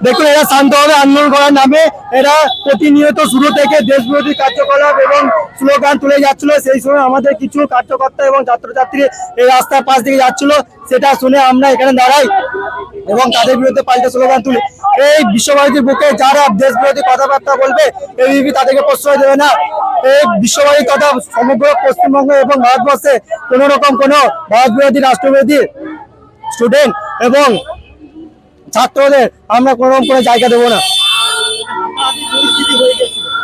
দেখুন, এরা শান্তভাবে আন্দোলন করার নামে এরা প্রতিনিয়ত শুরু থেকে দেশবিরোধী কার্যকলাপ এবং স্লোগান তুলে যাচ্ছিল। সেই সময় আমাদের কিছু কার্যকর্তা এবং ছাত্রছাত্রী এই রাস্তার পাশ দিকে যাচ্ছিল, সেটা শুনে আমরা এখানে দাঁড়াই এবং তাদের বিরুদ্ধে পাল্টা স্লোগান তুলি। এই বিশ্বভারতীর বুকে যারা দেশবিরোধী কথাবার্তা বলবে, এবিপি তাদেরকে প্রশ্রয় দেবে না। এই বিশ্বভারতী তথা সমগ্র পশ্চিমবঙ্গ এবং ভারতবর্ষে কোন রকম কোনো ভারত বিরোধী রাষ্ট্রবিরোধী স্টুডেন্ট এবং ছাত্রদের আমরা কোনো রকম কোনো জায়গা দেবো না।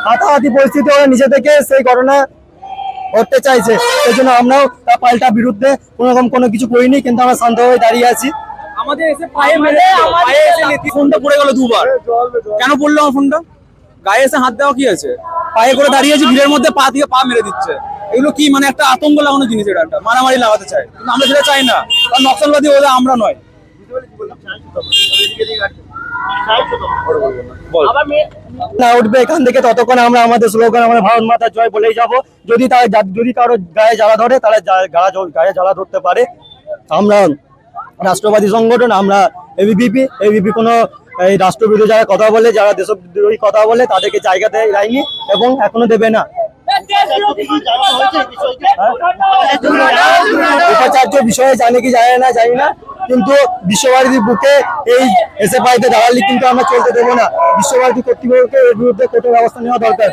হাতাহাতি পরিস্থিতি ওরা নিজে থেকে সেই ঘটনা করতে চাইছে, সেই জন্য আমরাও তার পাল্টা বিরুদ্ধে কোনো রকম কোনো কিছু করিনি, কিন্তু আমরা শান্তভাবে দাঁড়িয়ে আছি। আমাদের এসে পায়ে মেরে পায়ে এসে ফোনটা পড়ে গেল দুবার। কেন পড়লো আমার ফোনটা? গায়ে এসে হাত দেওয়া কি আছে? পায়ে করে দাঁড়িয়েছি, ভিড়ের মধ্যে পা দিয়ে পা মেরে দিচ্ছে। এগুলো কি মানে একটা আতঙ্ক লাগানো জিনিস, এটা একটা মারামারি লাগাতে চায়, কিন্তু আমরা সেটা চাই না। কারণ নকশালবাদী ওদের আমরা নয়। না উঠবে এখান থেকে ততক্ষণ আমরা আমাদের স্লোগান আমরা ভারত মাতা জয় বলেই যাব। যদি কারো গায়ে জ্বালা ধরে, তারা গায়ে জ্বালা ধরতে পারে। আমরা রাষ্ট্রবাদী সংগঠন, আমরা এবিপি কোনো এই রাষ্ট্রবিরোধী যারা কথা বলে, যারা দেশবিরোধী কথা বলে, তাদেরকে জায়গা দেয়নি এবং এখনো দেবে না। উপাচার্য বিষয়ে জানে কি জানে না জানি না, কিন্তু বিশ্বভারতীর বুকে এই এসএফআইতে দাঁড়ালে কিন্তু আমরা চলতে দেবো না। বিশ্বভারতী কর্তৃপক্ষের এর বিরুদ্ধে কঠোর ব্যবস্থা নেওয়া দরকার।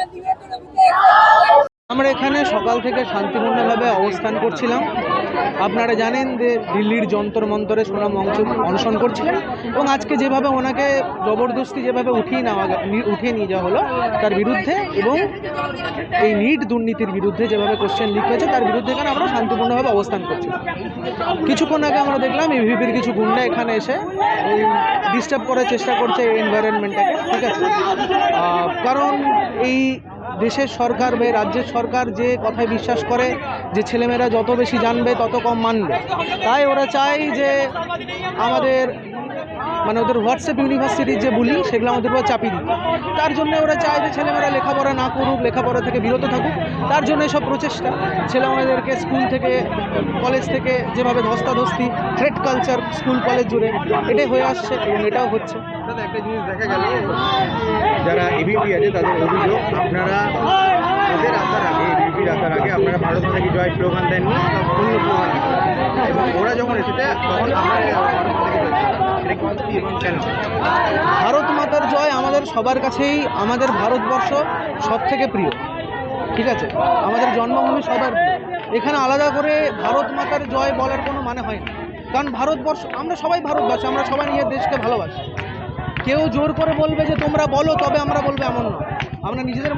আমরা এখানে সকাল থেকে শান্তিপূর্ণভাবে অবস্থান করছিলাম। আপনারা জানেন যে দিল্লির যন্তর মন্তরে সোনাম অনশন করছিলেন, এবং আজকে যেভাবে ওনাকে জবরদস্তি যেভাবে উঠিয়ে নিয়ে যাওয়া হলো তার বিরুদ্ধে, এবং এই নিট দুর্নীতির বিরুদ্ধে যেভাবে কোশ্চেন লিক হয়েছে তার বিরুদ্ধে এখানে আমরা শান্তিপূর্ণভাবে অবস্থান করছিলাম। কিছুক্ষণ আগে আমরা দেখলাম এবিভিপির কিছু গুন্ডা এখানে এসে ডিস্টার্ব করার চেষ্টা করছে এনভায়রনমেন্টটাকে, ঠিক আছে। কারণ এই দেশের সরকার বা রাজ্যের সরকার যে কথায় বিশ্বাস করে যে ছেলেমেয়েরা যত বেশি জানবে তত কম মানবে, তাই ওরা চায় যে আমাদের মানে ওদের হোয়াটসঅ্যাপ ইউনিভার্সিটির যে বুলি সেগুলো আমাদের উপর চাপিয়ে দিতে। তার জন্য ওরা চায় যে ছেলেমেয়েরা লেখাপড়া না করুক, লেখাপড়া থেকে বিরত থাকুক। তার জন্য এসব প্রচেষ্টা। ছেলেমেয়েদেরকে স্কুল থেকে কলেজ থেকে যেভাবে ধস্তাধস্তি, থ্রেট কালচার স্কুল কলেজ জুড়ে এটাই হয়ে আসছে এবং এটাও হচ্ছে। একটা জিনিস দেখা গেল, যারা এবিপি আছে তাদের অভিযোগ আপনারা ওদের আসার আগে, এবিপির আসার আগে আপনারা ভারত মাতা কি জয় স্লোগান দেননি, অন্য স্লোগান দিচ্ছেন, এবং ওরা যখন এসেছে তখন ভারত মাতার জয় আমাদের সবার কাছেই, আমাদের ভারতবর্ষ সব থেকে প্রিয়, ঠিক আছে। আমাদের জন্মভূমি সবার প্রিয়। এখানে আলাদা করে ভারত মাতার জয় বলার কোনো মানে হয় না, কারণ ভারতবর্ষ আমরা সবাই ভারতবাসী, আমরা সবাই নিজের দেশকে ভালোবাসি। কেউ জোর করে বলবে যে তোমরা বলো তবে আমরা বলবো, এমন নয়। আমরা নিজেদের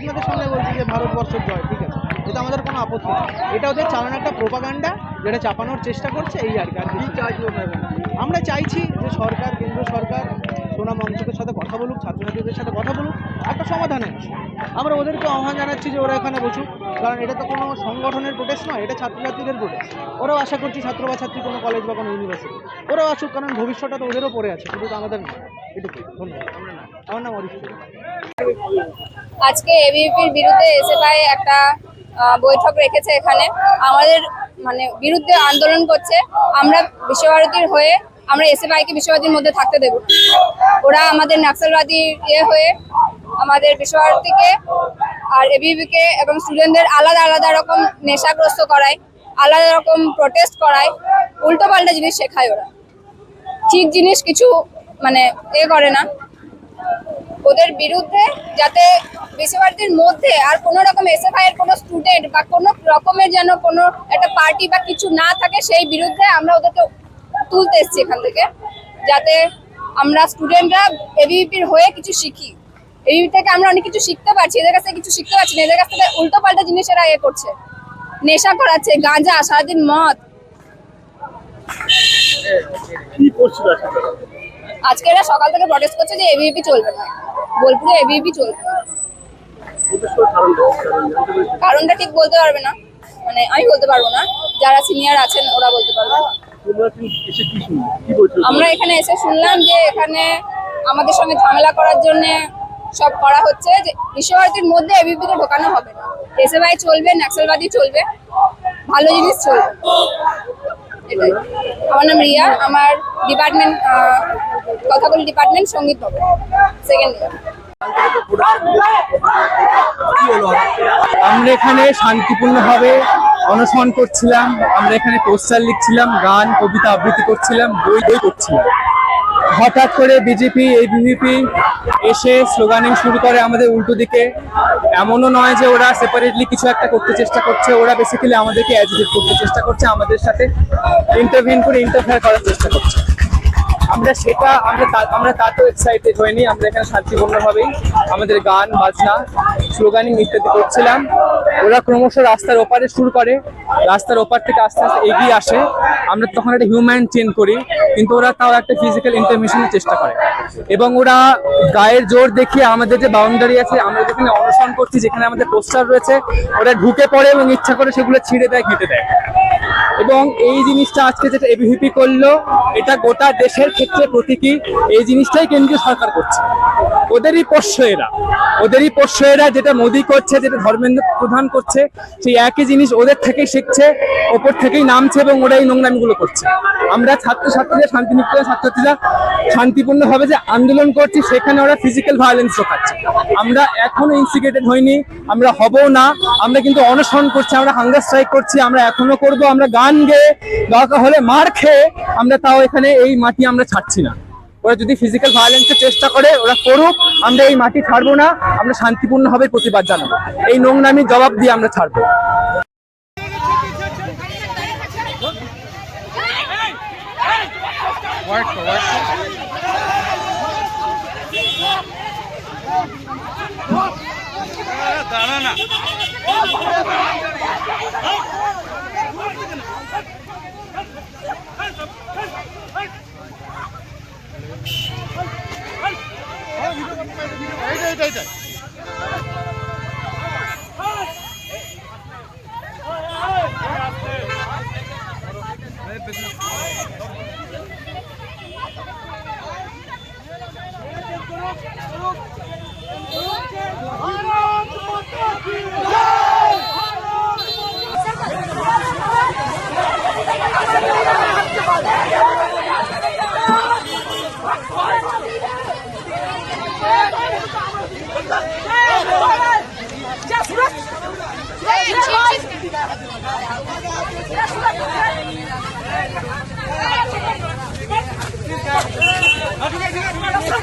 আপনাদের সামনে বলছি যে ভারতবর্ষের জয়, ঠিক আছে, এটা আমাদের কোনো আপত্তি নেই। এটা ওদের চালানো একটা প্রোপাগান্ডা, যেটা চাপানোর চেষ্টা করছে, এই আর কি। আর কি আমরা চাইছি যে সরকার, কেন্দ্র সরকার সোনাম অংশকের সাথে কথা বলুক, ছাত্রছাত্রীদের সাথে কথা বলুক, একটা সমাধানে আসুক। আমরা ওদেরকে আহ্বান জানাচ্ছি যে ওরা এখানে বসুক, কারণ এটা তো কোনো সংগঠনের প্রোটেস্ট নয়, এটা ছাত্রছাত্রীদের প্রোটেস্ট। ওরাও আশা করছি ছাত্র বা ছাত্রী কোনো কলেজ বা কোনো ইউনিভার্সিটি ওরাও আসুক, কারণ ভবিষ্যৎটা তো ওদেরও পড়ে আছে, শুধু তো আমাদের নয়। এটুকুই, ধন্যবাদ। আমার নাম অরিশ। আজকে এবিভিপির বিরুদ্ধে এসএফআই একটা বৈঠক রেখেছে এখানে, আমাদের মানে বিরুদ্ধে আন্দোলন করছে। আমরা বিশ্বভারতীর হয়ে আমরা এসএফআইকে বিশ্বভারতীর মধ্যে থাকতে দেব। ওরা আমাদের নকশালবাদী হয়ে আমাদের বিশ্বভারতীকে আর এবিভিপিকে এবং স্টুডেন্টদের আলাদা আলাদা রকম নেশাগ্রস্ত করায়, আলাদা রকম প্রোটেস্ট করায়, উল্টো পাল্টা জিনিস শেখায়। ওরা ঠিক জিনিস কিছু মানে করে না। ওদের বিরুদ্ধে যাতে বিশ্বভারতীর মধ্যে আর কোনো রকম এসএফআই এর কোনো স্টুডেন্ট বা কোনো রকমের যেন কোনো একটা পার্টি বা কিছু না থাকে, সেই বিরুদ্ধে আমরা ওদেরকে তুলতে এসেছি এখান থেকে, যাতে আমরা স্টুডেন্টরা এবিভিপির হয়ে কিছু শিখি। এবিভি থেকে আমরা অনেক কিছু শিখতে পারছি, এদের কাছ থেকে কিছু শিখতে পারছি না। এদের কাছ থেকে উল্টো পাল্টা জিনিস এরা করছে, নেশা করাচ্ছে, গাঁজা, সারাদিন মদ। আজকে এরা সকাল থেকে প্রটেস্ট করছে যে এবিভিপি চলবে না, বোলপুরে এবিভিপি চলবে না। কারণটা ঠিক বলতে পারবে না, মানে আমি বলতে পারবো না, যারা সিনিয়র আছেন ওরা বলতে পারবে। আমরা এখানে এসে শুনলাম যে এখানে আমাদের সঙ্গে ঝামেলা করার জন্য সব করা হচ্ছে, যে বিশ্বভারতীর মধ্যে এবিভিপিকে ঢোকানো হবে না, এসএফআই চলবে, নকশালবাদী চলবে, ভালো জিনিস চলবে। এটাই। আমার নাম রিয়া, আমার ডিপার্টমেন্ট কথাকলি ডিপার্টমেন্ট সঙ্গীত ভবন, সেকেন্ড ইয়ার। আমরা এখানে শান্তিপূর্ণভাবে অনশন করছিলাম, আমরা এখানে পোস্টার লিখছিলাম, গান কবিতা আবৃত্তি করছিলাম, বই করছিলাম। হঠাৎ করে বিজেপি এবিভিপি এসে স্লোগানিং শুরু করে আমাদের উল্টো দিকে। এমনও নয় যে ওরা সেপারেটলি কিছু একটা করতে চেষ্টা করছে, ওরা বেসিক্যালি আমাদেরকে অ্যাজিটেট করতে চেষ্টা করছে, আমাদের সাথে ইন্টারভেন করে ইন্টারফেয়ার করার চেষ্টা করছে। আমরা তাতেও এক্সাইটেড হয়নি। আমরা এখানে শান্তিপূর্ণভাবেই আমাদের গান বাজনা স্লোগানিং ইত্যাদি করছিলাম। ওরা ক্রমশ রাস্তার ওপারে শুরু করে, রাস্তার ওপার থেকে আস্তে আস্তে এগিয়ে আসে। আমরা তখন একটা হিউম্যান চেন করি, কিন্তু ওরা তাও একটা ফিজিক্যাল ইন্টারভেনশনের চেষ্টা করে এবং ওরা গায়ের জোর দেখিয়ে আমাদের যে বাউন্ডারি আছে, আমরা যেখানে অনশন করছি, যেখানে আমাদের পোস্টার রয়েছে, ওরা ঢুকে পড়ে এবং ইচ্ছা করে সেগুলো ছিঁড়ে দেয়, ঘেঁটে দেয়। এবং এই জিনিসটা আজকে যেটা এবিভিপি করলো, এটা গোটা দেশের ক্ষেত্রে প্রতীকী। এই জিনিসটাই কেন্দ্রীয় সরকার করছে, ওদেরই পোষ্য এরা যেটা মোদী করছে, যেটা ধর্মেন্দ্র প্রধান করছে, সেই একই জিনিস ওদের থেকেই শিখছে, ওপর থেকেই নামছে এবং ওরা এই নোংরামিগুলো করছে। আমরা ছাত্রছাত্রীরা, শান্তিনিকেতনের ছাত্রছাত্রীরা শান্তিপূর্ণভাবে যে আন্দোলন করছি, সেখানে ওরা ফিজিক্যাল ভায়োলেন্স দেখাচ্ছে। আমরা এখনো ইনস্টিগেটেড হইনি, আমরা হবও না। আমরা কিন্তু অনশন করছি, আমরা হাঙ্গার স্ট্রাইক করছি, আমরা এখনো করব। আমরা গান গেয়ে, দরকার হলে মার খেয়ে, আমরা তাও এখানে এই মাটি আমরা ছাড়ছি না। ওরা যদি ফিজিক্যাল ভায়োলেন্সের চেষ্টা করে, ওরা করুক, আমরা এই মাটি ছাড়বো না। আমরা শান্তিপূর্ণভাবে প্রতিবাদ জানাবো, এই নোংরামির জবাব দিয়ে আমরা ছাড়বো। Just